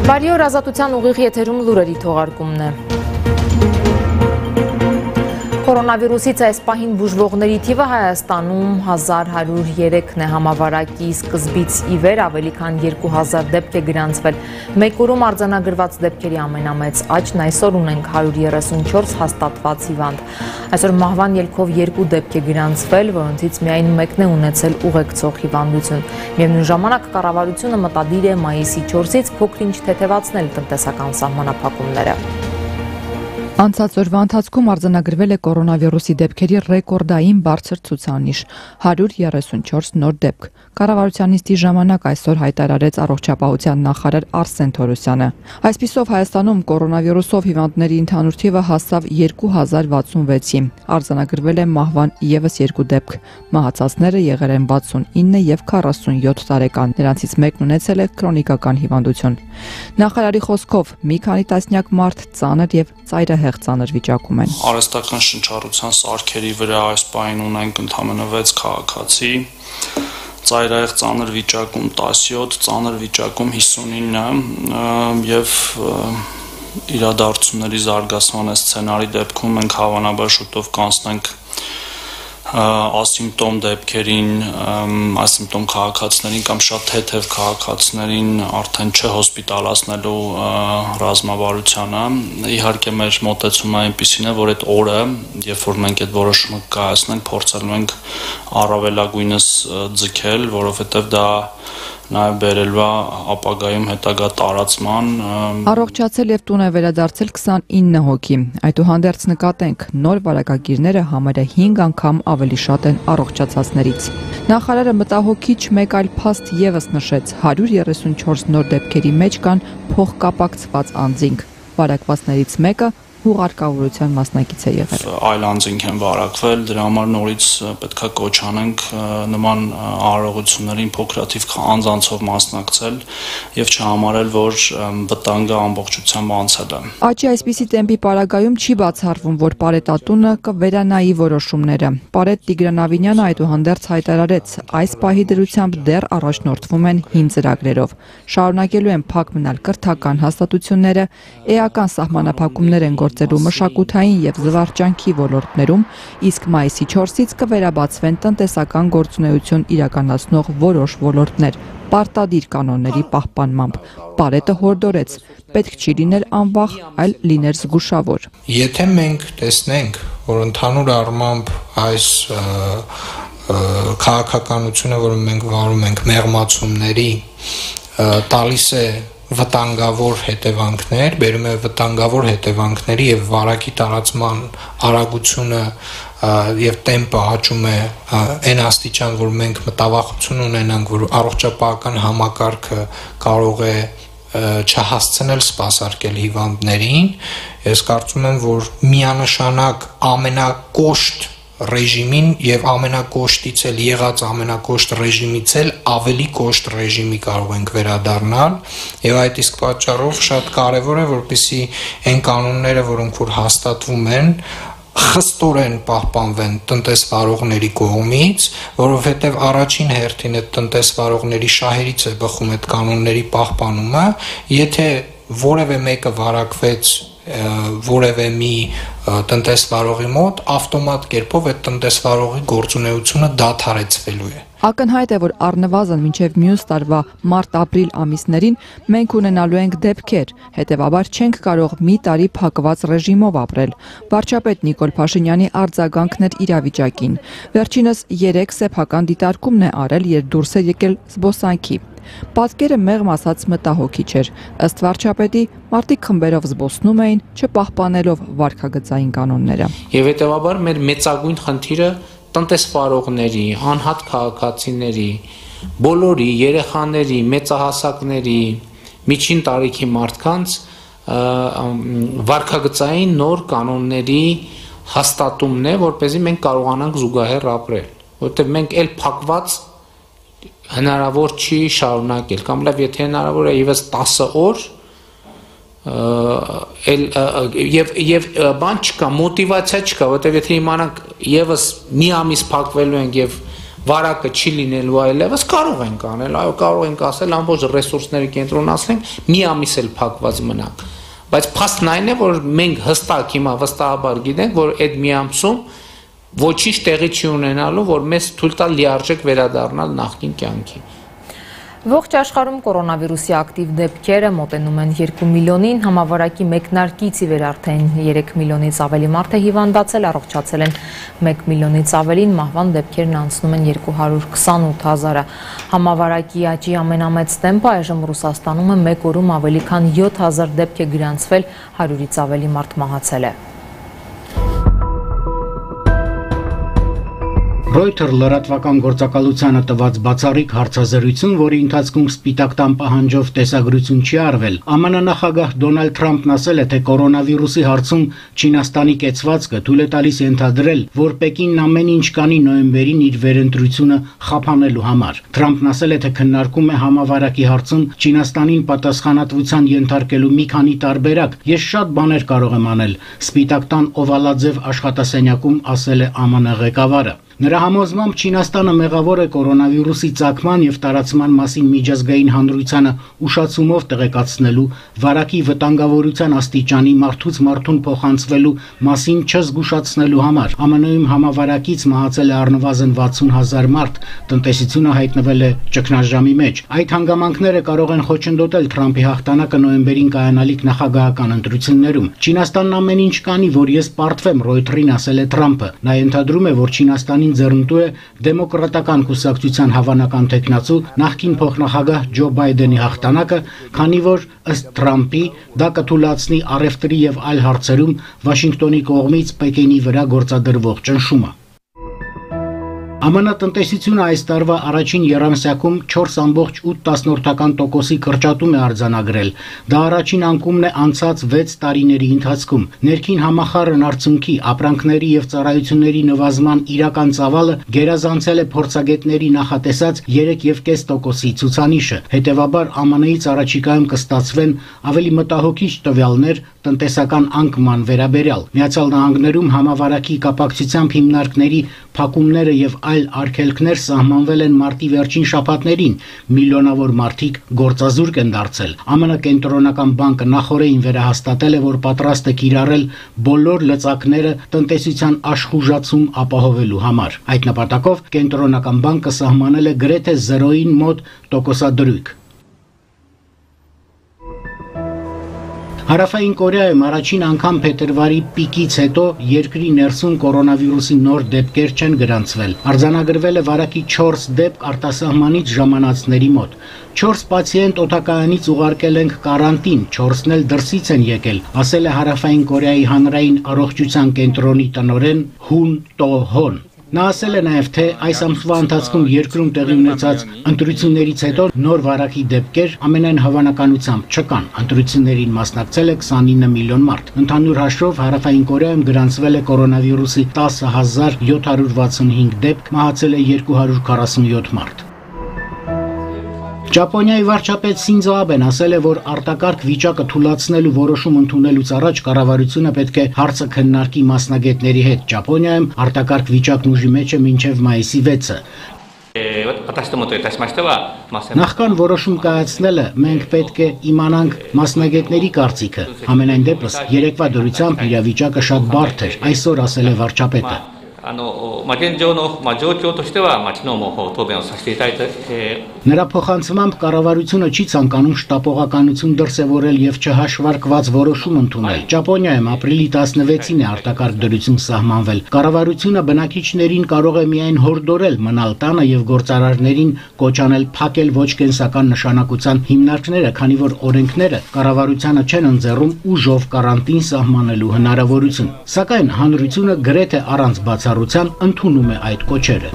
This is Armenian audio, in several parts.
Բարի օր, Ազատության ուղիղ եթերում լուրերի թողարկումն է։ Կորոնավիրուսից այս պահին բուժվողների թիվը Հայաստանում 1103-ն է, համավարակի սկզբից ի վեր ավելի քան 2000 դեպք է գրանցվել։ Մեկ օրում արձանագրված դեպքերի ամենամեծ աճն այսօր ունենք 134 հաստատված հիվանդ։ Այսօր մահվան ելքով 2 դեպք է գրանցվել, որոնցից միայն մեկն է ունեցել ուղեկցող հիվանդություն։ Միևնույն ժամանակ կառավարությունը մտադիր է մայիսի 4-ից փոքր-ինչ թեթևացնել տնտեսական սահմանափակումները։ Անցած օրվա ընթացքում արձանագրվել է կորոնավիրուսի դեպքերի ռեկորդային բարձր ցուցանիշ՝ 134 նոր դեպք։ Կառավարության նիստի ժամանակ այսօր հայտարարեց առողջապահության նախարար Արսեն Թորոսյանը։ Այսպիսով Հայաստանում կորոնավիրուսով հիվանդների ընդհանուր թիվը հասավ 2066-ի։ Արձանագրվել է մահվան ևս 2 դեպք։ Մահացածները եղել են 69 եւ 47 տարեկան։ Նրանցից մեկն ունեցել է քրոնիկական հիվանդություն։ Նախարարի խոսքով մի քանի տասնյակ մարդ ծանր եւ ծայրահեղ ծանր վիճակում են։ Արհեստական շնչառության սարքերի վրա այս պահին ունենք ընդամենը 6 քաղաքացի, ծայրահեղ ծանր վիճակում 17, ծանր վիճակում 59 եւ իրադարձությունների զարգացման սցենարի դեպքում մենք հավանաբար շուտով կանցնենք ասիմպտոմ դեպքերին, ասիմպտոմ քաղաքացիներին կամ շատ թեթև քաղաքացիներին արդեն չհոսպիտալացնելու ռազմավարությանը։ Իհարկե մեր մոտեցումը այնպիսին է, որ այդ օրը, երբ որ մենք այդ որոշումը կայացնենք, փորձելու ենք առավելագույնս ձգել, որովհետև դա նաև բերելու է ապագայում հետագա տարածման։ Առողջացել եւ տուն է վերադարձել 29 հոգի։ Այդուհանդերձ նկատենք, նոր վարակագիրները համարյա 5 անգամ ավելի շատ են առողջացածներից։ Նախարարը մտահոգիչ մեկ այլ փաստ եւս նշեց՝ 134 նոր դեպքերի մեջ կան փոխկապակցված անձինք։ Վարակվածներից մեկը հուղարկավորության մասնակից է եղել։ Այլ անձինք են վարակվել, դրա համար նորից պետքա կոչ անենք նման արարողություններին փոքրաթիվ անձանցով մասնակցել եւ չհամարել, որ վտանգը ամբողջությամբ անցել է։ Աճի այսպիսի տեմպի պարագայում չի բացառվում, որ Պարետատունը կվերանայի որոշումները։ Պարետ Տիգրան Ավինյանը այդուհանդերձ հայտարարեց, այս պահի դրությամբ դեռ առաջնորդվում են հին ծրագրերով։ Շարունակելու են փակ մնալ կրթական հաստատությունները, էական սահմանափակումներ են գործելու մշակութային եւ զվարճանքի ոլորտներում, իսկ մայիսի 4-ից կվերաբացվեն տնտեսական գործունեություն իրականացնող որոշ ոլորտներ, պարտադիր կանոնների պահպանմամբ։ Պարետը հորդորեց, պետք չի լինել անվախ, այլ լինել զգուշավոր։ Եթե մենք տեսնենք, որ ընդհանուր առմամբ այս քաղաքականությունը, որը մենք վարում ենք մեղմացումների, տալիս է վտանգավոր հետևանքներ, բերում է վտանգավոր հետևանքների եւ վարակի տարածման արագությունը եւ տեմպը աճում է այն աստիճան, որ մենք մտավախություն ունենանք, որ առողջապահական համակարգը կարող է չհասցնել սպասարկել հիվանդներին։ Ես կարծում եմ, որ միանշանակ ամենակոշտ ռեժիմին եւ ամենակոշտից էլ եղած ամենակոշտ ռեժիմից էլ ավելի կոշտ ռեժիմի կարող ենք վերադառնալ եւ այդ իսկ պատճառով շատ կարեւոր է, որպեսզի այն կանոնները, որոնք որ հաստատվում են, խստորեն պահպանվեն տնտեսվարողների կողմից, որովհետև առաջին հերթին այդ տնտեսվարողների շահերից է բխում այդ կանոնների պահպանումը, եթե որևէ մեկը վարակվեց որևէ մի տնտեսվարողի մոտ, ավտոմատ կերպով այդ տնտեսվարողի գործունեությունը դադարեցվելու է։ Ակնհայտ է, որ առնվազն մինչև մյուս տարվա մարտ-ապրիլ ամիսներին մենք ունենալու ենք դեպքեր, հետևաբար չենք կարող մի տարի փակված ռեժիմով ապրել։ Վարչապետ Նիկոլ Փաշինյանի արձագանքն էր իրավիճակին։ Վերջինս 3 սեփական դիտարկումն է արել, երբ դուրս է եկել զբոսանքի։ Պատկերը մեղմ ասած մտահոգիչ էր։ Ըստ վարչապետի, մարդիկ խմբերով զբոսնում էին, չպահպանելով վարքագծային կանոնները։ Եվ հետևաբար մեր մեծագույն խնդիրը տնտեսվարողների, անհատ քաղաքացիների, բոլորի երեխաների, մեծահասակների, միջին տարիքի մարդկանց վարքագծային նոր կանոնների հաստատումն է, որպեսզի մենք կարողանանք զուգահեռ ապրել, որտեղ մենք էլ փակված հնարավոր չի շարունակել, կամ լավ, եթե հնարավոր է ևս 10 օր, եւ բան չկա, մոտիվացիա չկա, որտեղ եթե իմանանք ևս մի ամիս փակվելու ենք եւ վարակը չի լինելու այլևս, կարող ենք անել, այո, կարող ենք ասել ամբողջ ռեսուրսների կենտրոնացնենք, մի ամիս էլ փակված մնանք։ Բայց փաստն այն է, որ մենք հստակ հիմա վստահաբար գիտենք, որ այդ մի ամսում ոչինչ տեղի չի ունենալու, որ մեզ թույլ տա լիարժեք վերադառնալ նախկին կյանքի։ Ողջ աշխարհում կորոնավիրուսի ակտիվ դեպքերը մոտենում են 2 միլիոնին, համավարակի մեկնարկից ի վեր արդեն 3 միլիոնից ավելի մարդ է հիվանդացել, առողջացել են 1 միլիոնից ավելին, մահվան դեպքերն անցնում են 228,000-ը։ Համավարակի աճի ամենամեծ տեմպը այժմ Ռուսաստանում է, մեկ օրում ավելի քան 7000 դեպք է գրանցվել, 100-ից ավելի մարդ մահացել է։ Reuters լրատվական գործակալությանը տված բացառիկ հարցազրույցում, որի ընթացքում Սպիտակ տան պահանջով տեսագրություն չի արվել, ԱՄՆ նախագահ Դոնալդ Թրամփն ասել է, թե կորոնավիրուսի հարցում Չինաստանի կեցվածքը թույլ է տալիս ենթադրել, որ Պեկինն ամեն ինչ կանի նոյեմբերին իր վերընտրությունը խափանելու համար։ Թրամփն ասել է, թե քննարկում է համավարակի հարցում Չինաստանին պատասխանատվության ենթարկելու մի քանի տարբերակ։ Ես շատ բաներ կարող եմ անել, Սպիտակ տան օվալաձև աշխատասենյակում ասել է ԱՄՆ ղեկավարը։ Նրա համոզմամբ Չինաստանը մեղավոր է կորոնավիրուսի ծագման եւ տարածման մասին միջազգային հանրությանը ուշացումով տեղեկացնելու, վարակի վտանգավորության աստիճանի մարդուց մարդուն փոխանցվելու մասին չզգուշացնելու համար։ ԱՄՆ-ում համավարակից մահացել է առնվազն 60,000 մարդ, տնտեսությունը հայտնվել է ճգնաժամի մեջ։ Այդ հանգամանքները կարող են խոչընդոտել Թրամփի հաղթանակը նոյեմբերին կայանալիք նախագահական ընտրություններում։ Չինաստանն ամեն ինչ կանի, որ ես պարտվեմ, Reuters-ին ասել է Թրամփը։ Նա ենթադրում է, որ Չինաստանի ձեռնտու է դեմոկրատական կուսակցության հավանական տեխնացու նախկին փոխնախագահ Ջո Բայդենի հաղթանակը, քանի որ ըստ Թրամփի դա կթույլատնի առևտրի եւ այլ հարցերում Վաշինգտոնի կողմից Պեկինի վրա գործադրվող ճնշումը։ ԱՄՆ տնտեսությունը այս տարվա առաջին եռամսյակում 4,8% կրճատում է արձանագրել։ Դա առաջին անկումն է անցած 6 տարիների ընթացքում։ Ներքին համախառն արդյունքի, ապրանքների եւ ծառայությունների նվազման իրական ծավալը գերազանցել է փորձագետների նախատեսած 3,5% ցուցանիշը։ Հետևաբար ԱՄՆ-ից առաջիկայում կստացվեն ավելի մտահոգիչ տվյալներ տնտեսական անկման վերաբերյալ։ Միացյալ Նահանգներում համավարակի կապակցությամբ հիմնարկների փակումները եւ այլ արգելքներ սահմանվել են մարտի վերջին շաբաթներին, միլիոնավոր մարդիկ գործազուրկ են դարձել։ ԱՄՆ կենտրոնական բանկը նախորդին վերահաստատել է, որ պատրաստ է կիրառել բոլոր լծակները տնտեսության աշխուժացում ապահովելու համար։ Այդ նպատակով կենտրոնական բանկը սահմանել է գրեթե 0-ին մոտ տոկոսադրույք։ Հարավային Կորեայում առաջին անգամ փետրվարի պիկից հետո երկրի ներսում կորոնավիրուսի նոր դեպքեր չեն գրանցվել։ Արձանագրվել է վարակի 4 դեպք արտասահմանից ժամանածների մոտ։ 4 պացիենտ օդակայանից ուղարկել ենք կարանտին, 4-ն էլ դրսից են եկել, ասել է Հարավային Կորեայի հանրային առողջության կենտրոնի տնօրեն Հուն Տո-հոն։ Նա ասել է նաև, թե այս ամսվա ընթացքում երկրում տեղի ունեցած ընտրություններից հետո նոր վարակի դեպքեր ամենայն հավանականությամբ չկան։ Ընտրություններին մասնակցել է 29 միլիոն մարդ։ Ընդհանուր հաշվով Հարավային Կորեայում գրանցվել է կորոնավիրուսի 10,065 դեպք, մահացել է 247 մարդ։ Ճապոնիայի վարչապետ Սինզո Աբեն ասել է, որ արտակարգ վիճակը թույլատնելու որոշում ընդունելուց առաջ կառավարությունը պետք է հարցը քննարկի մասնագետների հետ։ Ճապոնիայում արտակարգ վիճակն ուժի մեջ է մինչև մայիսի 6-ը։ Նախքան որոշում կայացնելը մենք պետք է իմանանք մասնագետների կարծիքը։ Համենայն դեպս երեկվա դրությամբ իրավիճակը շատ բարդ էր, այսօր ասել է վարչապետը։ Նրա փոխանցմամբ կառավարությունը չի ցանկանում շտապողականություն դրսևորել եւ չհաշվարկված որոշում ընդունել։ Ճապոնիայում ապրիլի 16-ին է արտակարգ դրություն սահմանվել։ Կառավարությունը բնակիչներին կարող է միայն հորդորել մնալ տանը եւ գործարարներին կոչ անել փակել ոչ կենսական նշանակության հիմնարկները, քանի որ օրենքները կառավարությանը չեն ընձեռում ուժով կարանտին սահմանելու հնարավորություն։ Սակայն հանրությունը գրեթե առանց բացառության ընդունում է այդ կոչերը։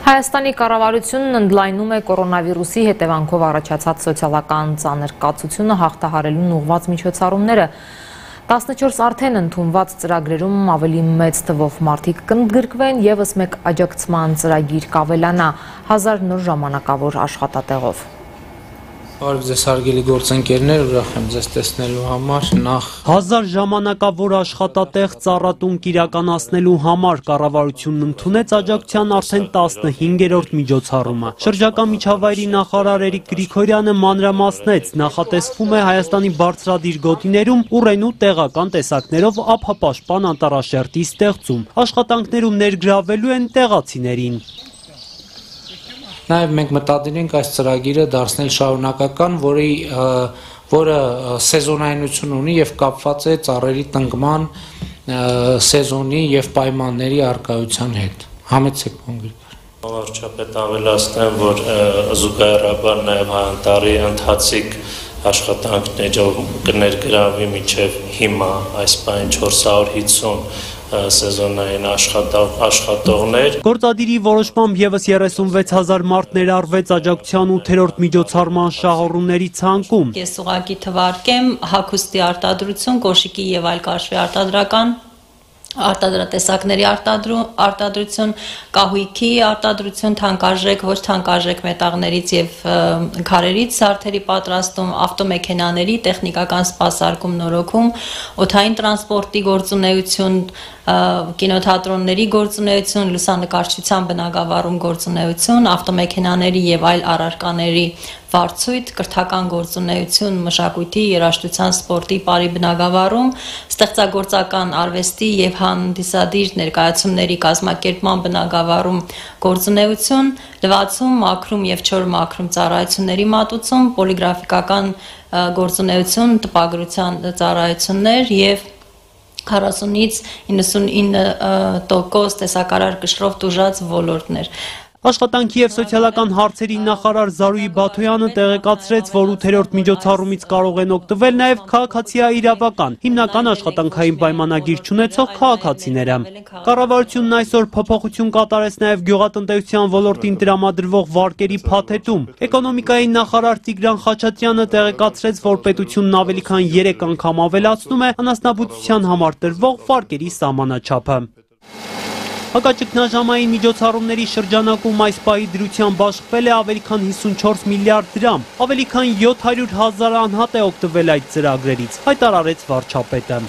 Հայաստանի կառավարությունն ընդլայնում է կորոնավիրուսի հետևանքով առաջացած սոցիալական ծանր կացությունը հաղթահարելուն ուղղված միջոցառումները։ 14 արդեն ընդունված ծրագրերում ավելի մեծ թվով մարդիկ կընդգրկվեն, ևս մեկ աջակցման ծրագիր կավելանա 1000 նոր ժամանակավոր աշխատատեղով։ Բարև ձեզ հարգելի գործընկերներ, ուրախ եմ ձեզ տեսնելու համար։ Նախ 1000 ժամանակավոր աշխատատեղ ծառատունկ իրականացնելու համար կառավարությունն ընդունեց աջակցության արդեն 15-րդ միջոցառումը։ Շրջակա միջավայրի նախարար Էրիկ Գրիգորյանը մանրամասնեց, նախատեսվում է Հայաստանի բարձրադիր գոտիներում ուռենու տեղական տեսակներով ափապաշտպան անտառաշերտի ստեղծում։ Աշխատանքներում ներգրավելու են տեղացիներին։ Նաև մենք մտադիր ենք այս ծրագիրը դարձնել շարունակական, որը սեզոնայնություն ունի եւ կապված է ծառերի տնկման սեզոնի եւ պայմանների առկայության հետ։ Համեցեք կոնկրետ։ Վարչապետ ավելացնեմ, որ զուգահեռաբար նաև հանտարի ընթացիկ աշխատանքներով կներգրավի մինչև հիմա այս պայն 450 սեզոնային աշխատողներ։ Գործադիրի որոշմամբ եւս 36,000 մարդ ներառվեց աջակցության 8-րդ միջոցառման շահառուների ցանկում։ Ես ուղղակի թվարկեմ հագուստի արտադրություն, կոշիկի եւ այլ կաշվի արտադրատեսակների արտադրություն, կահույքի արտադրություն, թանկարժեք, ոչ թանկարժեք մետաղներից եւ քարերից զարդերի պատրաստում, ավտոմեքենաների տեխնիկական սպասարկում, նորոգում, օդային տրանսպորտի գործունեություն, կինոթատրոնների գործունեություն, լուսանկարչության բնագավառում գործունեություն, ավտոմեքենաների եւ այլ առարկաների վարձույթ, կրթական գործունեություն, մշակույթի, երաժշտության, սպորտի, բարի բնագավառում, ստեղծագործական արվեստի եւ հանդիսադիր ներկայացումների կազմակերպման բնագավառում գործունեություն, լվացում, մաքրում եւ չոր մաքրում ծառայությունների մատուցում, պոլիգրաֆիկական գործունեություն, տպագրության ծառայություններ եւ 40-ից 99% տեսակարար կշռով տուժած ոլորտներ։ Աշխատանքի եւ սոցիալական հարցերի նախարար Զարուհի Բաթոյանը տեղեկացրեց, որ 8-րդ միջոցառումից կարող են օգտվել նաեւ քաղաքացիաիրավական, հիմնական աշխատանքային պայմանագիր չունեցող քաղաքացիները։ Կառավարությունն այսօր փոփոխություն կատարեց նաեւ գյուղատնտեսության ոլորտին տրամադրվող վարկերի փաթեթում։ Էկոնոմիկայի նախարար Տիգրան Խաչատրյանը տեղեկացրեց, որ պետությունն ավելի քան 3 անգամ ավելացնում է անասնաբուծության համար տրվող վարկերի սահմանաչափը։ Հակաճգնաժամային միջոցառումների շրջանակում այս պահի դրությամբ աշխատվել է ավելի քան 54 միլիարդ դրամ, ավելի քան 700,000 անհատ է օգտվել այդ ծրագրերից, հայտարարեց վարչապետը։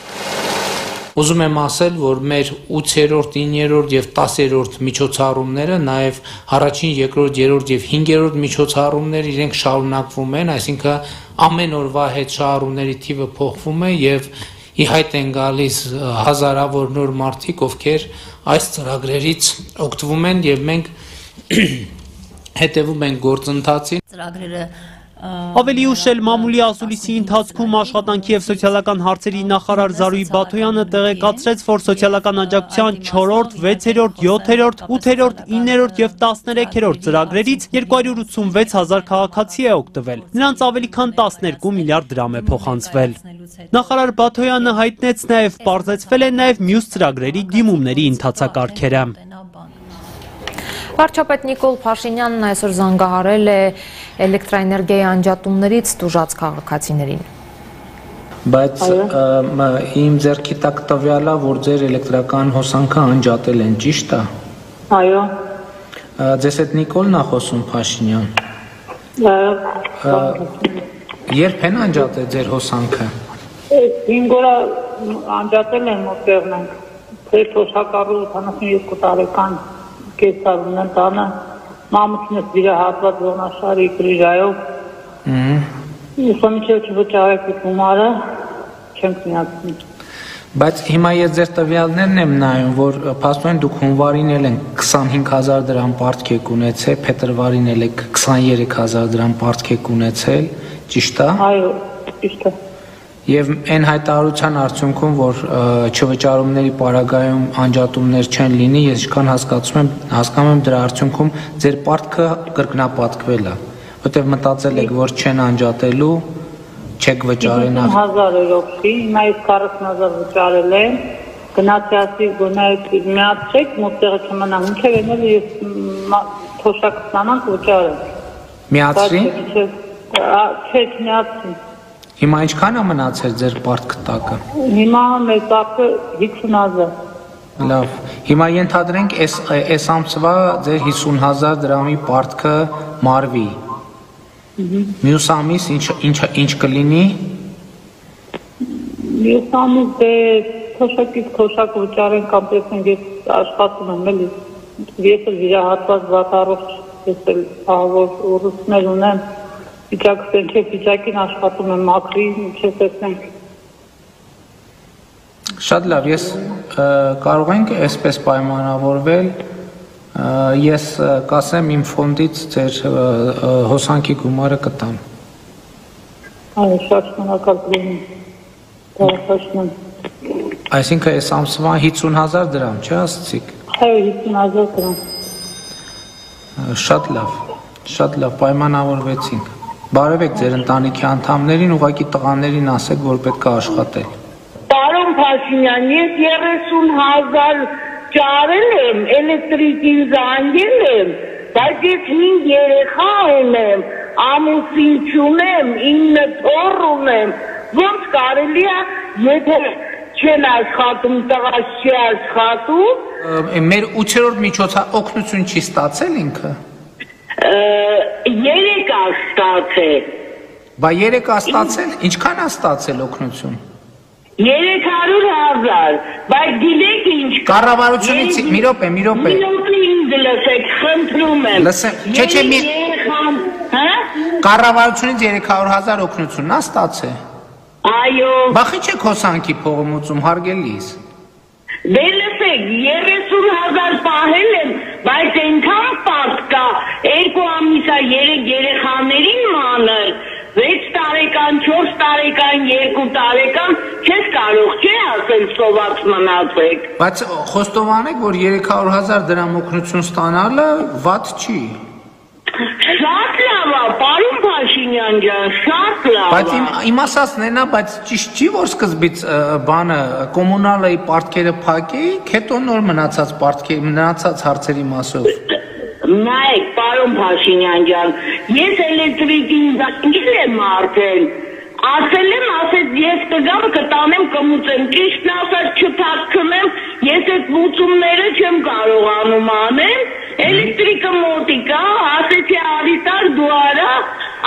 Ուզում եմ ասել, որ մեր 8-րդ, 9-րդ եւ 10-րդ միջոցառումները, նաեւ առաջին, երկրորդ, երրորդ եւ 5-րդ միջոցառումները իրենք շարունակվում են, այսինքն ամեն օրվա հետ շահառուների թիվը փոխվում է եւ ի հայտ են գալիս հազարավոր նոր մարդիկ, ովքեր այս ծրագրերից օգտվում են եւ մենք հետևում ենք գործընթացին։ Ծրագրերը Ավելի ուշ էլ մամուլի ասուլիսի ընթացքում աշխատանքի եւ սոցիալական հարցերի նախարար Զարուհի Բաթոյանը տեղեկացրեց, որ սոցիալական աջակցության 4-րդ, 6-րդ, 7-րդ, 8-րդ, 9-րդ եւ 13-րդ ծրագրերից 286,000 քաղաքացի է օգտվել։ Նրանց ավելի քան 12 միլիարդ դրամ է փոխանցվել։ Նախարար Բաթոյանը հայտնեց նաեւ պարզեցվել են նաեւ մյուս ծրագրերի դիմումների ընթացակարգերը։ Վարչապետ Նիկոլ Փաշինյանն այսօր զանգահարել է էլեկտրաէներգիայի անջատումներից տուժած քաղաքացիներին։ Բայց իմ ձեռքի տակ տվյալա, որ ձեր էլեկտրական հոսանքը անջատել են, ճիշտ է։ Այո։ Ձեզ հետ Նիկոլն է խոսում, Փաշինյան։ Երբ են անջատել ձեր հոսանքը։ 5 օր անջատել են մոտերն ենք։ Ձեր թոշակառու 82 տարեկան կեսարուն են տանը, մամուտն է վիրահատված ոնաշարի կրիժայով, ուսամիջև չվճարեք գումարը, չենք միացնում։ Բայց հիմա ես ձեր տվյալներն եմ նայում, որ փաստորեն դուք հունվարին էլ են 25,000 դրամ պարտք ունեցել, փետրվարին էլ եք 23,000 դրամ պարտք ունեցել, ճիշտ է։ Այո, ճիշտ է։ Եվ այն հայտարարության արդյունքում, որ չվճարումների պարագայում անջատումներ չեն լինի, ես ինչքան հասկանում եմ դրա արդյունքում ձեր պարտքը կրկնապատկվել է, որտեղ մտածել եք, որ չեն անջատելու, չեք վճարեն 50,000 էրոպի, հիմա ես 40,000 վճարել եմ, գնացի գոնայից միացեք, մոտեղը չմնամ, ինչև ենել ես թոշակ ստանանք վճարել։ Միացրի։ Չէ, չմիացրի։ Հիմա ինչքան է մնացել ձեր պարտքը տակը։ Հիմա մեր տակը 50,000։ Լավ, հիմա ենթադրենք այս ամսվա ձեր 50,000 դրամի պարտքը մարվի։ Մյուս ամիս ինչ կլինի։ Մյուս ամիս թոշակից թոշակ վճարեն կամ տեսնենք ես աշխատում եմ էլի ես էլ վիրահատված վատառողջ ես էլ ահավոր ուռուցներ ունեմ վիճակս չէ վիճակին աշխատում եմ մաքրի չէ տեսնենք Շատ լավ ես կարող ենք այսպես պայմանավորվել ես կասեմ իմ ֆոնդից ձեր հոսանքի գումարը կտամ։ Այո, շատ շնորհակալ կլինի։ Դարձնում։ Այսինքն այս ամսվա 50,000 դրամ, չէ՞ ասացիք։ Այո, 50,000 դրամ։ Շատ լավ, պայմանավորվեցինք։ Բարևեք ձեր ընտանիքի անդամներին, ուղղակի տղաներին ասեք, որ պետք է աշխատել։ Պարոն Փաշինյան, ես 30,000 ճարել եմ, էլեկտրիկին զանգել եմ, բայց ես 5 երեխա ունեմ, ամուսին չունեմ, 9 թոռ ունեմ, ոնց կարելի է, եթե չեն աշխատում, տղաս չի աշխատում։ Մեր 8-րդ միջոցօգնություն չի ստացել ինքը։ 3 ստացել։ Բա 3 ստացել, ինչքան է ստացել օգնություն։ 300,000, բայց գիտեք ինչ Կառավարությունից մի րոպե ինձ լսեք, խնդրում եմ Կառավարությունից 300,000 օգնությունն է ստացել Այո Բա խի չեք հոսանքի փողոմուծում հարգելիս Դե լսեք 30,000 պահել եմ բայց այնքան պարտ կա 2 ամիսա 3 երեխաներին մանր 6 տարեկան, 4 տարեկան, 2 տարեկան, չես կարող չէ ասել սոված մնացեք։ Բայց խոստովանեք, որ 300,000 դրամ օգնություն ստանալը վատ չի։ Շատ լավ է, պարոն Փաշինյան ջան, շատ լավ է։ Բայց իմ ասածն էնա, բայց ճիշտ չի, որ սկզբից բանը կոմունալայի պարտքերը փակեիք, հետո նոր մնացած հարցերի մասով։ Նայեք, պարոն Փաշինյան ջան, ես էլեկտրիկին զանգել եմ արդեն, ասել եմ, ասեց ես կգամ կտանեմ կմուծեմ, ճիշտն ասած չթաքցնեմ, ես այդ մուծումները չեմ կարողանում անեմ, էլեկտրիկը մոտիկա, ասեցի արիտար դու արա,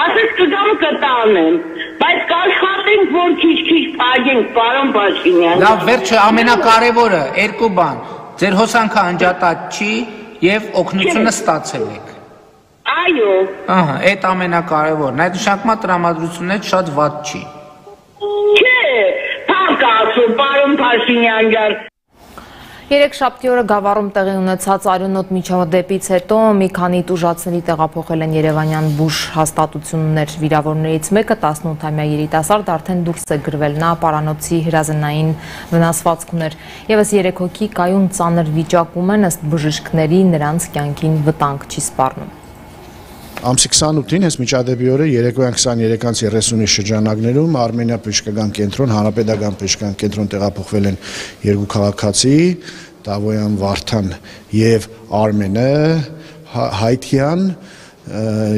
ասեց կգամ կտանեմ, բայց կաշխատենք, որ քիչ փակենք, պարոն Փաշինյան։ Լավ, վերջը ամենակարևորը, 2 բան, ձեր հոսանքը անջատած չի Եվ օգնությունը ստացել եք։ Այո։ Ահա, այդ ամենակարևորն։ Այդ նշանակմա տրամադրությունն է շատ վատ չի։ Չէ, փակ ասում, պարոն Փաշինյան ջան։ Երեքշաբթի օրը Գավառում տեղի ունեցած արյունոտ միջադեպից հետո մի քանի տուժածների տեղափոխել են Երևանյան բուժ հաստատություններ վիրավորներից մեկը 18-ամյա երիտասարդ արդեն դուրս է գրվել նա պարանոցի հրազենային վնասվածք ուներ եւս 3 հոգի կայուն ծանր վիճակում են ըստ բժիշկների նրանց կյանքին վտանգ չի սպառնում Ամսի 28-ին այս միջադեպի օրը երեկոյան 23:30-ի շրջանակներում Արմենիա բժշկական կենտրոն, Հանրապետական բժշկական կենտրոն տեղափոխվել են 2 քաղաքացի, Տավոյան Վարդան եւ Արմենը Հայթյան,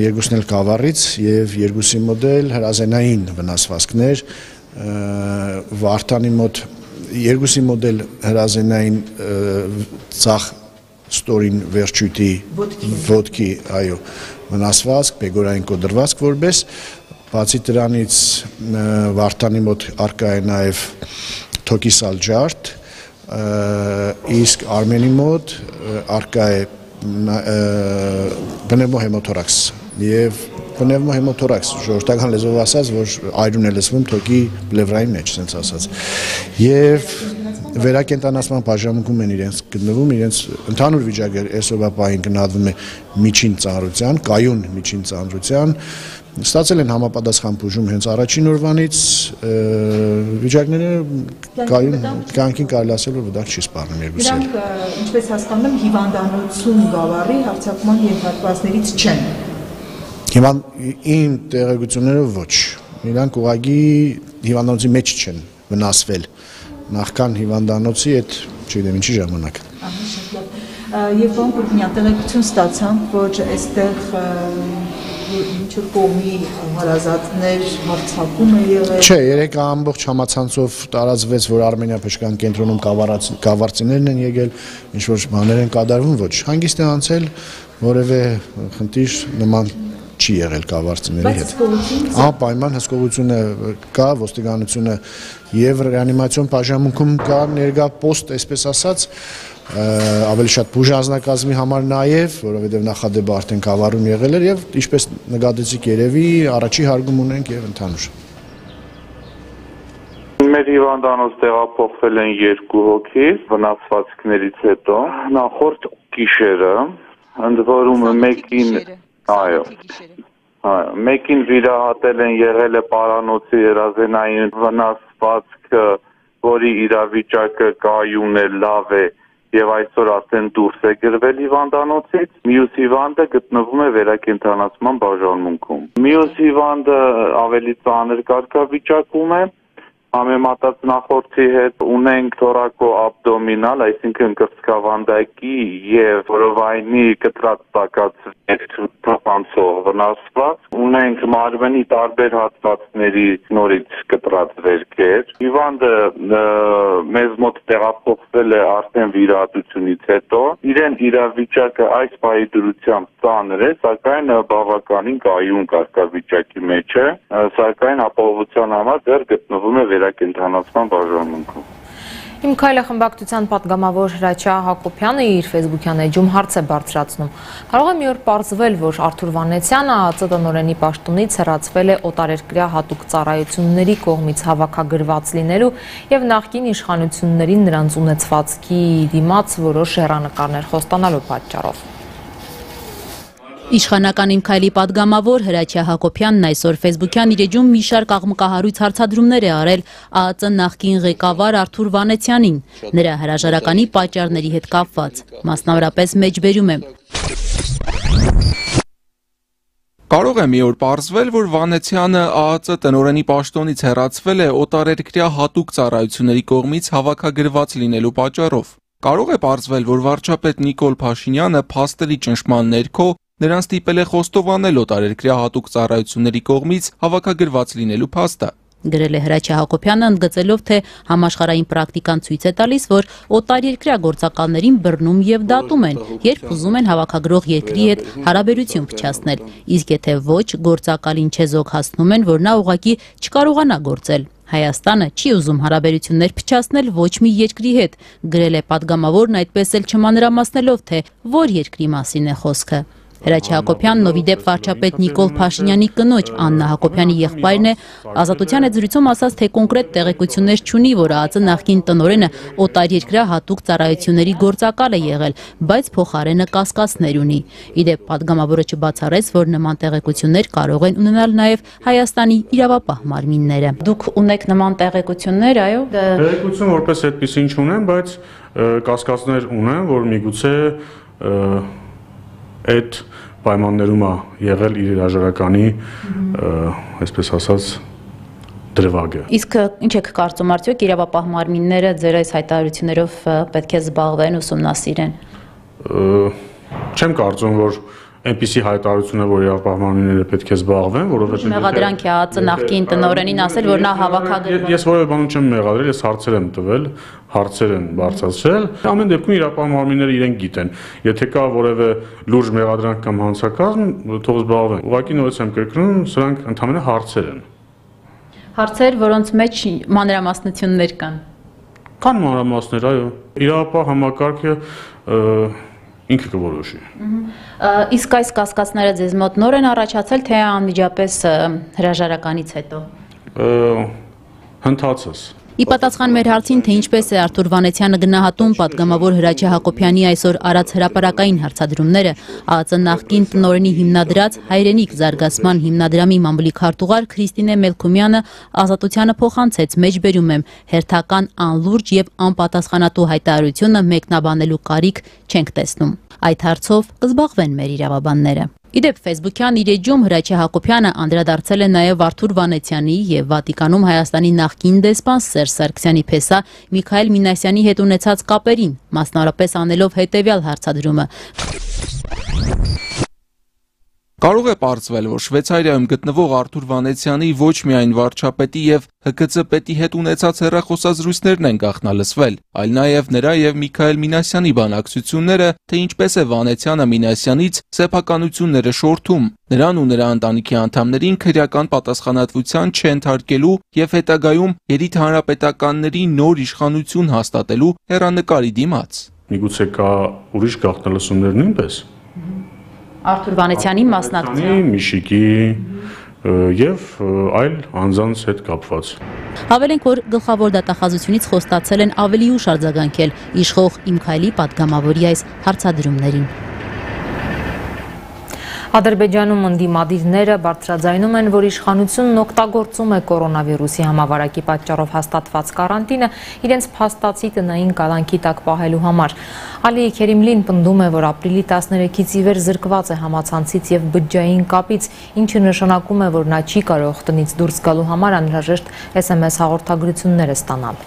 երկուսն էլ Գավառից եւ երկուսի մոտ էլ հրազենային վնասվածքներ, Վարդանի մոտ երկուսի մոտ էլ հրազենային ցախ ստորին վերջույթի ոտքի, այո, վնասվածք, բեգորային կոդրվածք որպես, բացի դրանից Վարդանի մոտ առկա է նաև թոկիսալ ջարդ, իսկ Արմենի մոտ առկա է բնևմոհեմոթորաքս եւ բնևմոհեմոթորաքս, ժողովրդական լեզվով ասած, որ այրուն է լսվում թոկի պլևրայի մեջ, ասենց ասած, եւ վերակենդանացման բաժանմունքում են իրենց գտնվում, իրենց ընդհանուր վիճակը այսօրվա պահին գնահատվում է միջին ծանրության, կայուն միջին ծանրության, ստացել են համապատասխան բուժում հենց առաջին օրվանից, վիճակները կայուն, կյանքին կարելի ասել, որ վտանգ չի սպառնում երկուսը։ Դրանք, ինչպես հասկանում եմ, հիվանդանոցում Գավառի հարձակման ենթարկվածներից չեն։ Իմ տեղեկություններով ոչ, իրանք ուղղակի հիվանդանոցի մեջ չեն վնասվել։ Նախքան հիվանդանոցի այդ չգիտեմ ինչի ժամանակ։ Եվ ոնք մի տեղեկություն ստացանք, որ այստեղ ինչ-որ կողմի հարազատներ հարձակում է եղել։ Չէ, երեք ամբողջ համացանցով տարածվեց, որ Արմենիա բժշկական կենտրոնում գավառցիներն են եկել, ինչ-որ բաներ են կատարվում, ոչ։ Հանգիստ է անցել, որևէ խնդիր նման չի եղել կավարձիների հետ։ Անպայման հսկողությունը կա, ոստիկանությունը եւ ռեանիմացիոն բաժանմունքում կա ներկա պոստ, այսպես ասած, ավելի շատ բուժանձնակազմի համար նաև, որովհետև նախադեպը արդեն կավառում եղել էր եւ ինչպես նկատեցիք երևի առաջի հարգում ունենք եւ ընդհանուր։ Մեր հիվանդանոց տեղափոխվել են 2 հոգի վնասվածքներից հետո նախորդ գիշերը, ընդ որում մեկին վիրահատել են, եղել է պարանոցի երազենային վնասվածքը, որի իրավիճակը կայուն է, լավ է եւ այսօր արդեն դուրս է գրվել հիվանդանոցից, մյուս հիվանդը գտնվում է վերակենդանացման բաժանմունքում։ Մյուս հիվանդը ավելի ծանր կարգավիճակում է, համեմատած նախորդի հետ ունենք թորակո-աբդոմինալ, այսինքն կրծքավանդակի եւ որովայնի կտրած տակածով վնասված, ունենք մարմնի տարբեր հատվածների նորից կտրած վերքեր։ Հիվանդը մեզ մոտ տեղափոխվել է արդեն վիրահատությունից հետո, իրեն իրավիճակը այս պահի դրությամբ ծանր է, սակայն բավականին կայուն կարգավիճակի մեջ է, սակայն ապահովության համար դեռ գտնվում է վերակենդանացման բաժանմունքում։ Իմ քայլը խմբակցության պատգամավոր Հրաչյա Հակոբյանը իր ֆեյսբուքյան էջում հարց է բարձրացնում։ Կարող է մի օր պարզվել, որ Արթուր Վանեցյանը ԱԱԾ տնօրենի պաշտոնից հեռացվել է օտարերկրյա հատուկ ծառայությունների կողմից հավաքագրված լինելու եւ նախկին իշխանություններին նրանց ունեցվածքի դիմաց որոշ հեռանկարներ խոստանալու պատճառով։ Իշխանական իմ քայլի պատգամավոր Հրաչյա Հակոբյանն այսօր ֆեյսբուքյան իր էջում մի շարք աղմկահարույց հարցադրումներ է արել ԱԱԾ նախկին ղեկավար Արթուր Վանեցյանին, նրա հրաժարականի պատճառների հետ կապված, մասնավորապես մեջբերում է։ Կարող է մի օր պարզվել, որ Վանեցյանը ԱԱԾ տնօրենի պաշտոնից հեռացվել է օտարերկրյա հատուկ ծառայությունների կողմից հավաքագրված լինելու պատճառով։ Կարող է պարզվել, որ վարչապետ Նիկոլ Փաշինյանը փաստերի ճնշման ներքո նրան ստիպել է խոստովանել օտարերկրյա հատուկ ծառայությունների կողմից հավաքագրված լինելու փաստը։ Գրել է Հրաչյա Հակոբյանը, ընդգծելով, թե համաշխարհային պրակտիկան ցույց է տալիս, որ օտարերկրյա գործակալներին բռնում եւ դատում են, երբ ուզում են հավաքագրող երկրի հետ հարաբերություն փչացնել, իսկ եթե ոչ, գործակալին չեզոքացնում են, որ նա ուղղակի չկարողանա գործել։ Հայաստանը չի ուզում հարաբերություններ փչացնել ոչ մի երկրի հետ, գրել է պատգամավորն, այդպես էլ չմանրամասնելով, թե որ երկրի մասին է խոսքը։ Հրաչյա Հակոբյանն ով ի դեպ վարչապետ Նիկոլ Փաշինյանի կնոջ Աննա Հակոբյանի եղբայրն է, Ազատության հետ զրույցում ասաց, թե կոնկրետ տեղեկություններ չունի, որ ԱԱԾ նախկին տնօրենը օտարերկրյա հատուկ ծառայությունների գործակալ է եղել, բայց փոխարենը կասկածներ ունի։ Ի դեպ պատգամավորը չբացառեց, որ նման տեղեկություններ կարող են ունենալ նաև Հայաստանի իրավապահ մարմինները։ Դուք ունեք նման տեղեկություններ, այո։ Տեղեկություն որպես այդպեսին չունեմ, բայց կասկածներ ունեմ, որ միգուցե այդ պայմաններում է եղել իր հրաժարականի, այսպես ասած, դրվագը։ Իսկ ինչ եք կարծում, արդյոք իրավապահ մարմինները ձեր այս հայտարարություններով պետք է զբաղվեն, ուսումնասիրեն։ Չեմ կարծում, որ այնպիսի հայտարարություն է, որ իրավապահ մարմինները պետք է զբաղվեն, որովհետեւ մեղադրանք է ԱԱԾ նախկին տնօրենին ասել, որ նա հավաքագրել։ Ես որևէ բան չեմ մեղադրել, ես հարցեր եմ տվել, հարցեր են բարձրացրել։ Ամեն դեպքում իրավապահ մարմինները իրենք գիտեն։ Եթե կա որևէ լուրջ մեղադրանք կամ հանցակազմ, թող զբաղվեն։ Ուղղակի նորից եմ կրկնում, սրանք ընդհանրապես հարցեր են։ Հարցեր, որոնց մեջ մանրամասնություններ կան։ Կան մանրամասներ, այո։ Իրավապահ համակարգը ինքը կորոշի։ Իսկ այս կասկածները ձեզ մոտ նոր են առաջացել, թե անմիջապես հրաժարականից հետո։ Հնդածս։ Ի պատասխան մեր հարցին, թե ինչպես է Արթուր Վանեցյանը գնահատում պատգամավոր Հրաչյա Հակոբյանի այսօր արած հրապարակային հարցադրումները, ԱԱԾ նախկին տնօրենի հիմնադրած Հայրենիք զարգացման հիմնադրամի մամուլի քարտուղար Քրիստինե Մելքումյանը Ազատությանը փոխանցեց, մեջբերում եմ, հերթական անլուրջ եւ անպատասխանատու հայտարարությունը մեկնաբանելու կարիք չենք տեսնում։ Այդ հարցով կզբաղվեն մեր իրավաբանները։ Իդեպ ֆեյսբուքյան իր էջում Հրաչյա Հակոբյանը անդրադարձել է նաև Արթուր Վանեցյանի եւ Վատիկանում Հայաստանի նախկին դեսպան Սերժ Սարգսյանի փեսա Միքայել Մինասյանի հետ ունեցած կապերին, մասնավորապես անելով հետեւյալ հարցադրումը. Կարող է պարզվել, որ Շվեյցարիայում գտնվող Արթուր Վանեցյանի ոչ միայն վարչապետի եւ ՀԿՑ պետի հետ ունեցած հեռախոսազրույցներն են գաղտնալսվել, այլ նաեւ նրա եւ Միքայել Մինասյանի բանակցությունները, թե ինչպես է Վանեցյանը Մինասյանից սեփականությունները շորթում, նրան ու նրա ընտանիքի անդամներին քրեական պատասխանատվության չենթարկելու եւ հետագայում երիտհանրապետականների նոր իշխանություն հաստատելու հեռանկարի դիմաց։ Միգուցե կա ուրիշ գաղտնալսումներ նույնպես։ Արթուր Վանեցյանի մասնակցությամբ Միշիկի եւ այլ անձանց հետ կապված։ Հավելենք, որ գլխավոր դատախազությունից խոստացել են ավելի ուշ արձագանքել իշխող Իմքայելի պատգամավորի այս հարցադրումներին։ Ադրբեջանում ընդդիմադիրները բարձրաձայնում են, որ իշխանությունն օգտագործում է կորոնավիրուսի համավարակի պատճառով հաստատված կարանտինը իրենց փաստացի տնային կալանքի տակ պահելու համար։ Ալի Քերիմլին պնդում է, որ ապրիլի 13-ից ի վեր զրկված է համացանցից եւ բջջային կապից, ինչը նշանակում է, որ նա չի կարող տնից դուրս գալու համար անհրաժեշտ SMS հաղորդագրություններ ստանալ։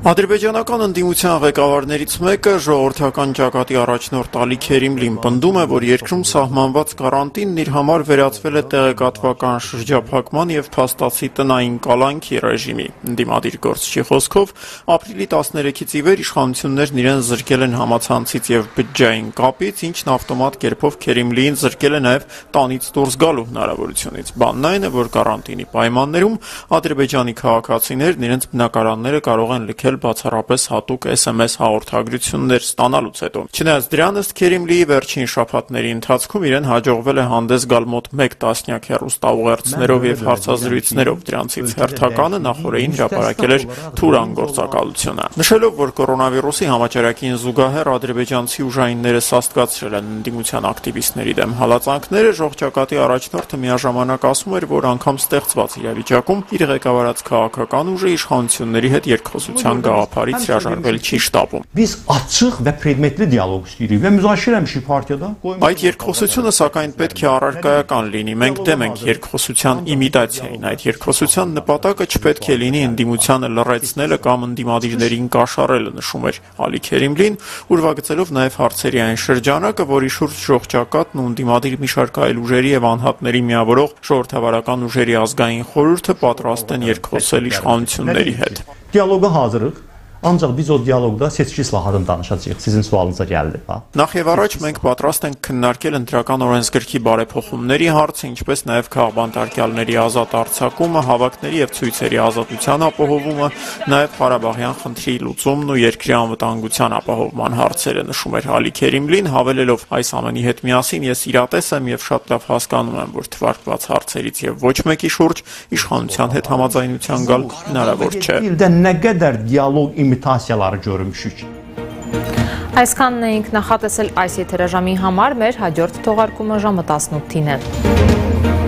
Ադրբեջանական ընդդիմության ղեկավարներից մեկը ժողովրդական ճակատի առաջնորդ Ալի Քերիմլին պնդում է, որ երկրում սահմանված կարանտինն իր համար վերածվել է տեղեկատվական շրջափակման եւ փաստացի տնային կալանքի ռեժիմի։ Ընդդիմադիր գործչի խոսքով, ապրիլի 13-ից ի վեր իշխանություններն իրեն զրկել են համացանցից եւ բջջային կապից, ինչն ավտոմատ կերպով Քերիմլիին զրկել է նաեւ տանից դուրս գալու հնարավորությունից։ Բանն այն է, որ կարանտինի պայմաններում ադրբեջանի քաղաքացիներն իրենց բնակարանները կարող են լքել բացառապես հատուկ SMS հաղորդագրություններ ստանալուց հետո։ Չնայած դրան, ըստ Քերիմլիի, վերջին շաբաթների ընթացքում իրեն հաջողվել է հանդես գալ մոտ 1 տասնյակ հեռուստաուղերձներով եւ հարցազրույցներով, դրանցից հերթականը նախորդին հրապարակել էր Թուրան գործակալությունը։ Նշելով, որ կորոնավիրուսի համաճարակին զուգահեռ ադրբեջանցի ուժայինները սաստկացրել են ընդդիմության ակտիվիստների դեմ հալածանքները, ժողջակատի առաջնորդը միաժամանակ ասում էր, որ անգամ ստեղծված իրավիճակում իր ղեկավարած քաղաքական ուժը իշխանությունների հետ երկխոսության գաղափարից հրաժարվել չի շտապում։ Biz açıq və predmetli dialoq istəyirik və müzakirə etmişik partiyada. Այդ երկխոսությունը սակայն պետք է առարկայական լինի։ Մենք դեմ ենք երկխոսության իմիտացիային։ Այդ երկխոսության նպատակը չպետք է լինի ընդդիմությանը լռեցնելը կամ ընդդիմադիրներին կաշառելը, նշում էր Ալի Քերիմլին, ուրվագծելով նաև հարցերի այն շրջանակը, որի շուրջ ժողջակատն ու ընդդիմադիր մի շարք այլ ուժերի եւ անհատների միավորող ժողովրդավարական ուժերի ազգային խորհուրդը պատրաստ են երկխոսել իշխանությունների հետ։ Dialoqa hazırıq. Ancaq biz o dialoqda seçki islahatını danışacağıq. Sizin sualınıza gəldi. Նախ եւ առաջ մենք պատրաստ ենք քննարկել ընտրական օրենսգրքի բարեփոխումների հարցը, ինչպես նաեւ քաղբանտարկյալների ազատ արձակումը, հավաքների եւ ցույցերի ազատության ապահովումը, նաեւ Ղարաբաղյան խնդրի լուծումն ու երկրի անվտանգության ապահովման հարցերը, նշում էր Ալի Քերիմլին, հավելելով այս ամենի հետ միասին ես իրատես եմ եւ շատ լավ հասկանում եմ, որ թվարկված հարցերից եւ ոչ մեկի շուրջ իշխանության հետ համաձայնության գալ հնարավոր չէ։ Ildə nə qədər dialoq imitasiyaları görmüşük։ Այսքանն էինք նախատեսել այս եթերաժամի համար, մեր հաջորդ թողարկումը ժամը 18-ին է։